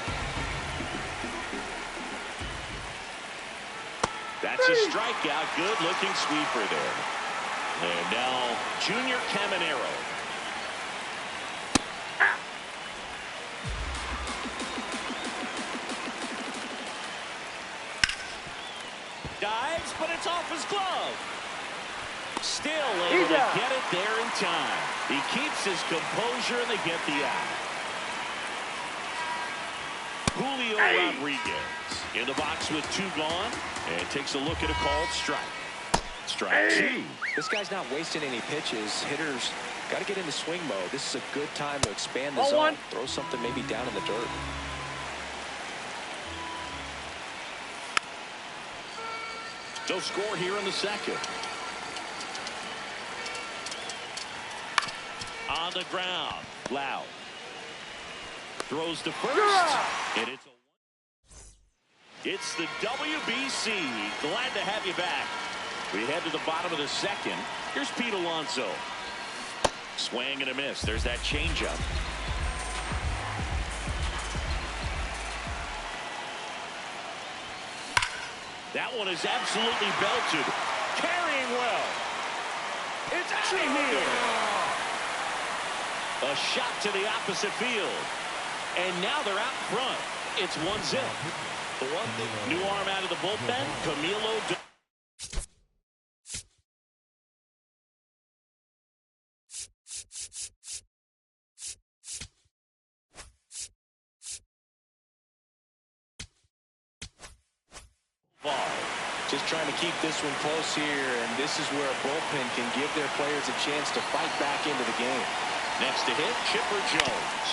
That's a strikeout. Good-looking sweeper there. And now, Junior Caminero. Dives, but it's off his glove. Still able to get it there in time. He keeps his composure, and they get the out. Julio Rodriguez in the box with 2 gone, and takes a look at a called strike. Strike 2. This guy's not wasting any pitches. Hitters got to get into swing mode. This is a good time to expand the zone. Throw something maybe down in the dirt. No score here in the second. On the ground, Loud throws to first, and it's the WBC. Glad to have you back. We head to the bottom of the second. Here's Pete Alonso. Swing and a miss. There's that changeup. That one is absolutely belted. Carrying well. It's out of here. A shot to the opposite field. And now they're out front. It's 1-0. New arm out of the bullpen, Camilo. Just trying to keep this one close here, and this is where a bullpen can give their players a chance to fight back into the game. Next to hit, Chipper Jones.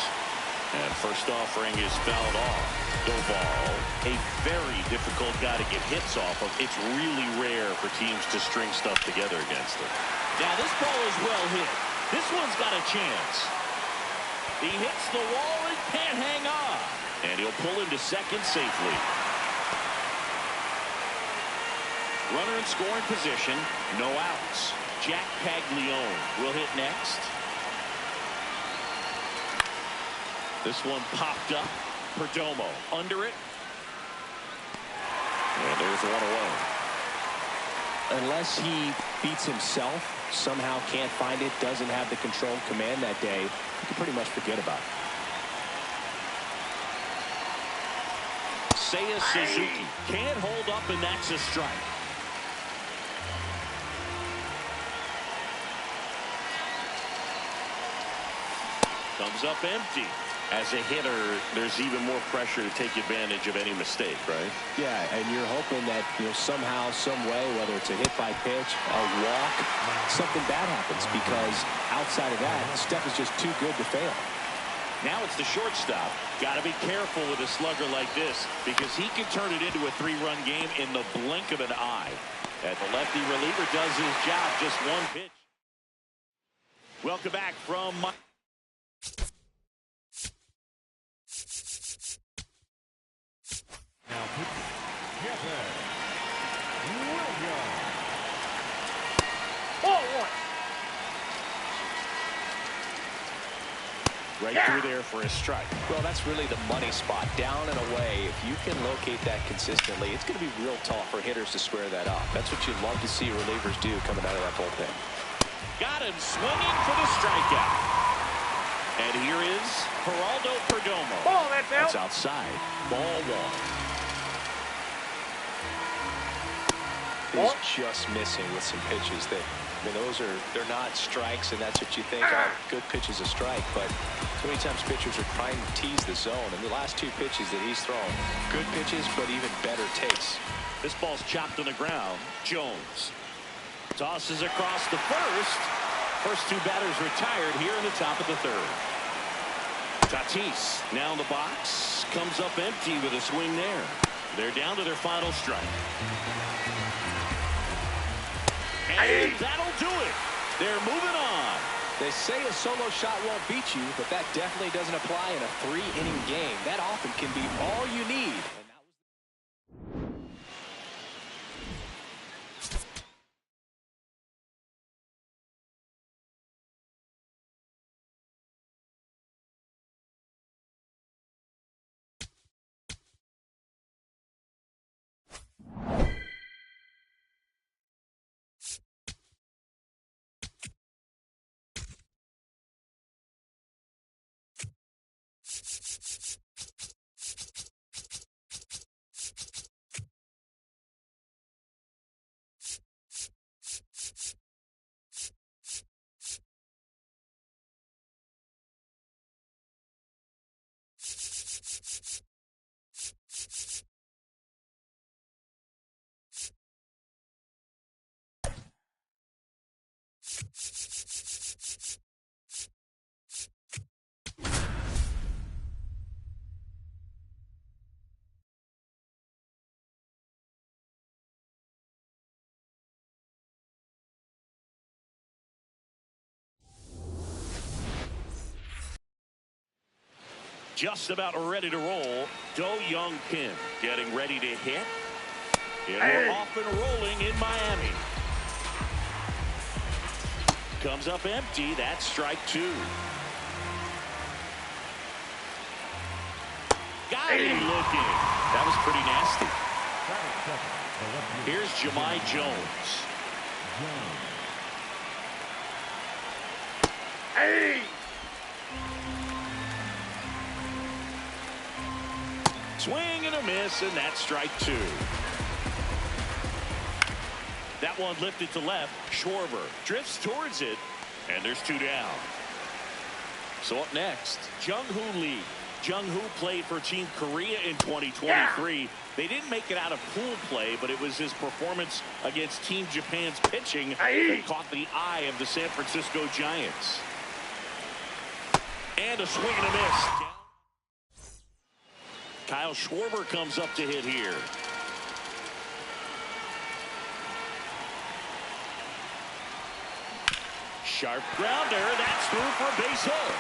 And first offering is fouled off. Doval, a very difficult guy to get hits off of. It's really rare for teams to string stuff together against him. Now this ball is well hit. This one's got a chance. He hits the wall and can't hang on. And he'll pull into second safely. Runner in scoring position, no outs. Jack Paglione will hit next. This one popped up. Perdomo under it. And there's one away. Unless he beats himself, somehow can't find it, doesn't have the control command that day, you can pretty much forget about it. Seiya Suzuki can't hold up, and that's a strike. Comes up empty. As a hitter, there's even more pressure to take advantage of any mistake, right? Yeah, and you're hoping that, somehow, some way, whether it's a hit by pitch, a walk, something bad happens, because outside of that, Steph is just too good to fail. Now it's the shortstop. Got to be careful with a slugger like this, because he can turn it into a 3-run game in the blink of an eye. And the lefty reliever does his job, just one pitch. Welcome back from Now, Kevin Williams. Right through there for a strike. Well, that's really the money spot, down and away. If you can locate that consistently, it's going to be real tough for hitters to square that up. That's what you'd love to see relievers do coming out of that bullpen. Got him swinging for the strikeout. And here is Geraldo Perdomo. Ball, that's out. That's outside. Ball one. He's just missing with some pitches that, I mean, they're not strikes, and that's what you think, oh, good pitch is a strike, but so many times pitchers are trying to tease the zone, and the last two pitches that he's thrown, good pitches, but even better takes. This ball's chopped on the ground. Jones tosses across the first. First two batters retired here in the top of the third. Tatis now in the box. Comes up empty with a swing there. They're down to their final strike. And that'll do it. They're moving on. They say a solo shot won't beat you, but that definitely doesn't apply in a 3-inning game. That often can be all you need. Just about ready to roll. Do-Young Kim getting ready to hit. And we're off and rolling in Miami. Comes up empty. That's strike two. Got him looking. That was pretty nasty. Here's Jahmai Jones. Swing and a miss, and that's strike two. That one lifted to left. Schwarber drifts towards it, and there's two down. So up next, Jung-Hoo Lee. Jung-Hoo played for Team Korea in 2023. They didn't make it out of pool play, but it was his performance against Team Japan's pitching that caught the eye of the San Francisco Giants. And a swing and a miss. Kyle Schwarber comes up to hit here. Sharp grounder. That's through for a base hit.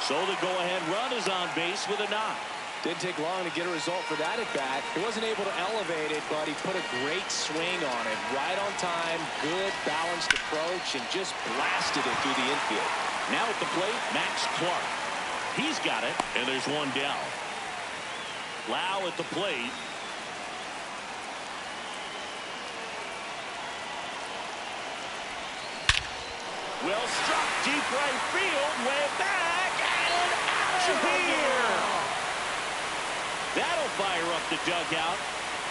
So the go-ahead run is on base with a knock. Didn't take long to get a result for that at bat. He wasn't able to elevate it, but he put a great swing on it. Right on time, good balanced approach, and just blasted it through the infield. Now at the plate, Max Clark. He's got it, and there's one down. Lau at the plate. Well struck deep right field, way back, and out of here. That'll fire up the dugout,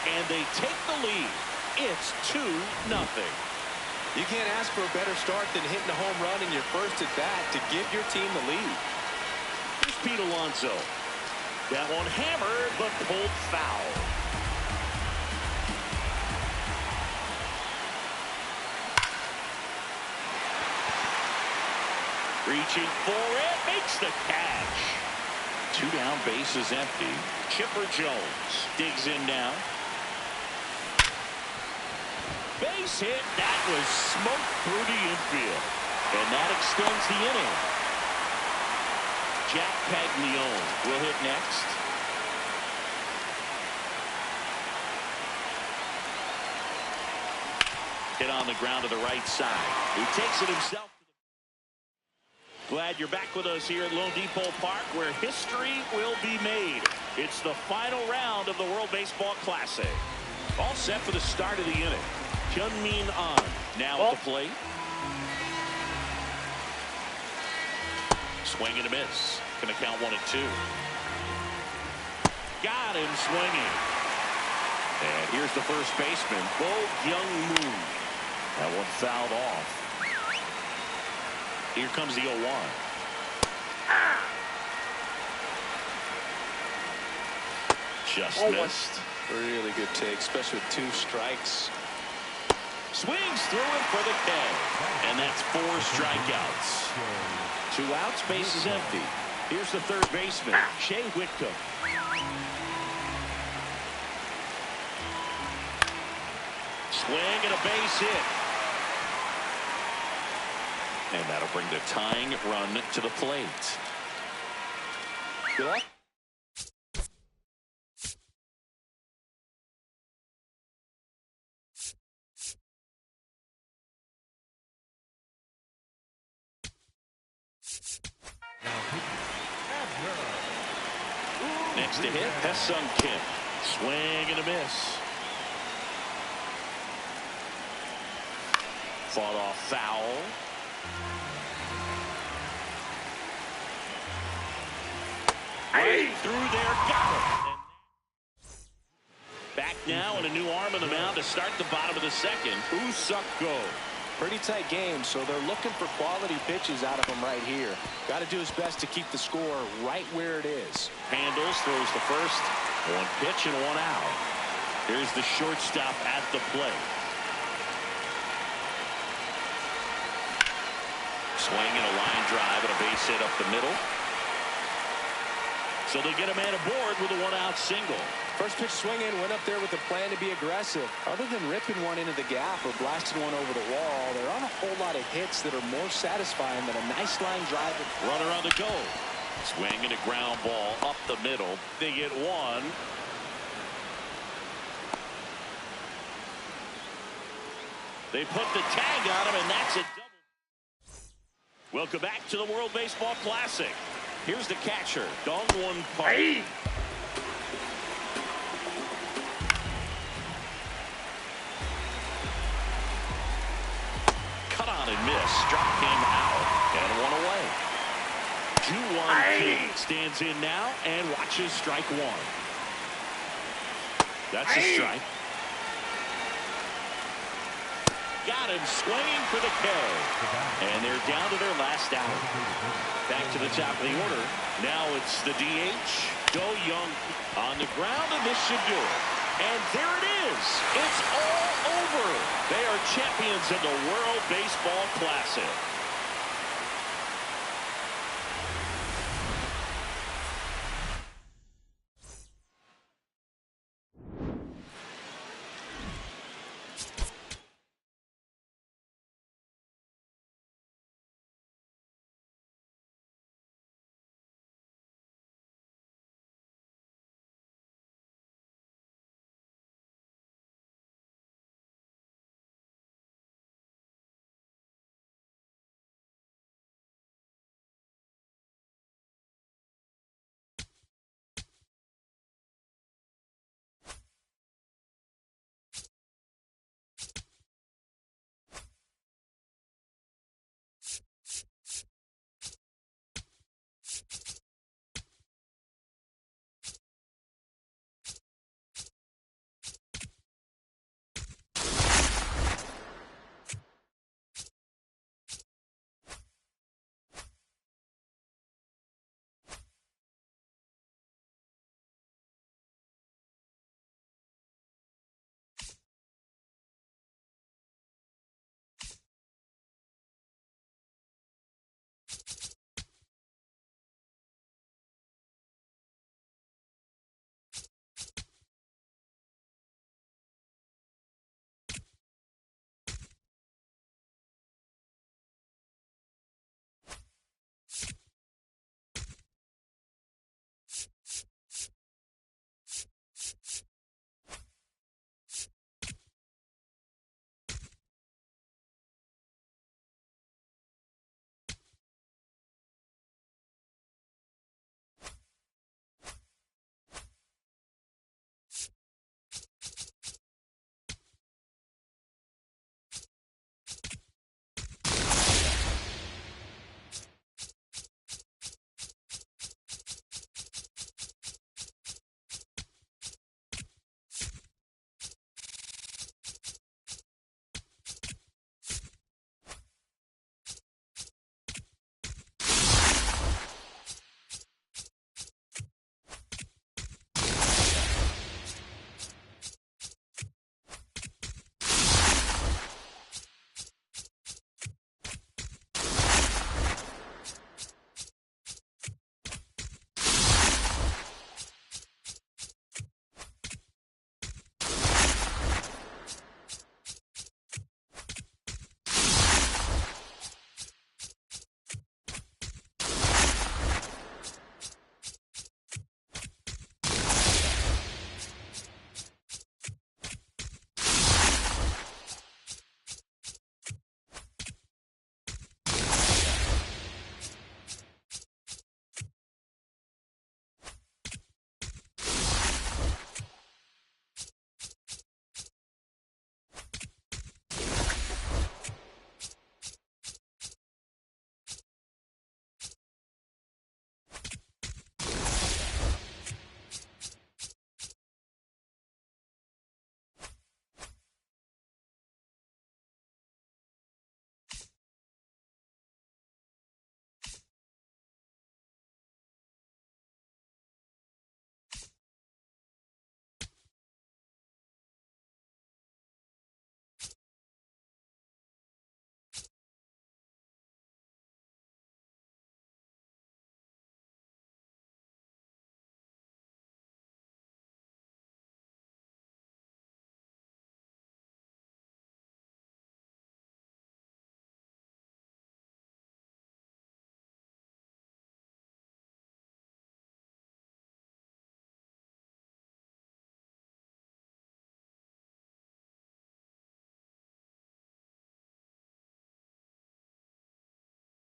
and they take the lead. It's 2-0. You can't ask for a better start than hitting a home run in your first at bat to give your team the lead. Here's Pete Alonso. That one hammered, but pulled foul. Reaching for it, makes the catch. Two down, base is empty. Chipper Jones digs in now. Base hit, that was smoked through the infield. And that extends the inning. Jack Paglione will hit next. Hit on the ground to the right side. He takes it himself. Glad you're back with us here at Lone Depot Park, where history will be made. It's the final round of the World Baseball Classic. All set for the start of the inning. Hyun-Min Ahn now at the plate. Swing and a miss. Going to count 1-2. Got him swinging. And here's the first baseman, Bo Young-Moon. That one fouled off. Here comes the 0-1. Just missed. Really good take, especially with 2 strikes. Swings through it for the K. And that's 4 strikeouts. 2 outs, base is empty. Here's the third baseman, Shea Whitcomb. Swing and a base hit. And that'll bring the tying run to the plate. Good luck. Next to hit, Ha-Seong Kim. Swing and a miss. Fought off foul. Right through there, got him. Back now and a new arm on the mound to start the bottom of the second. Go. Pretty tight game, so they're looking for quality pitches out of him right here. Got to do his best to keep the score right where it is. Handles, throws the first. 1 pitch and 1 out. Here's the shortstop at the plate. Swing and a line drive and a base hit up the middle. So they get a man aboard with a 1-out single. First pitch swinging, went up there with a plan to be aggressive. Other than ripping one into the gap or blasting one over the wall, there aren't a whole lot of hits that are more satisfying than a nice line drive. Runner on the go. Swing and a ground ball up the middle. They get 1. They put the tag on him, and that's a double. Welcome back to the World Baseball Classic. Here's the catcher, Dong-Won Park. Hey. Cut on and miss. Struck him out and 1 away. 2-1 King stands in now and watches strike 1. That's a strike. Got him swinging for the K. And they're down to their last out. Back to the top of the order. Now it's the DH, Do Young on the ground, and this should do it. And there it is. It's all over. They are champions of the World Baseball Classic.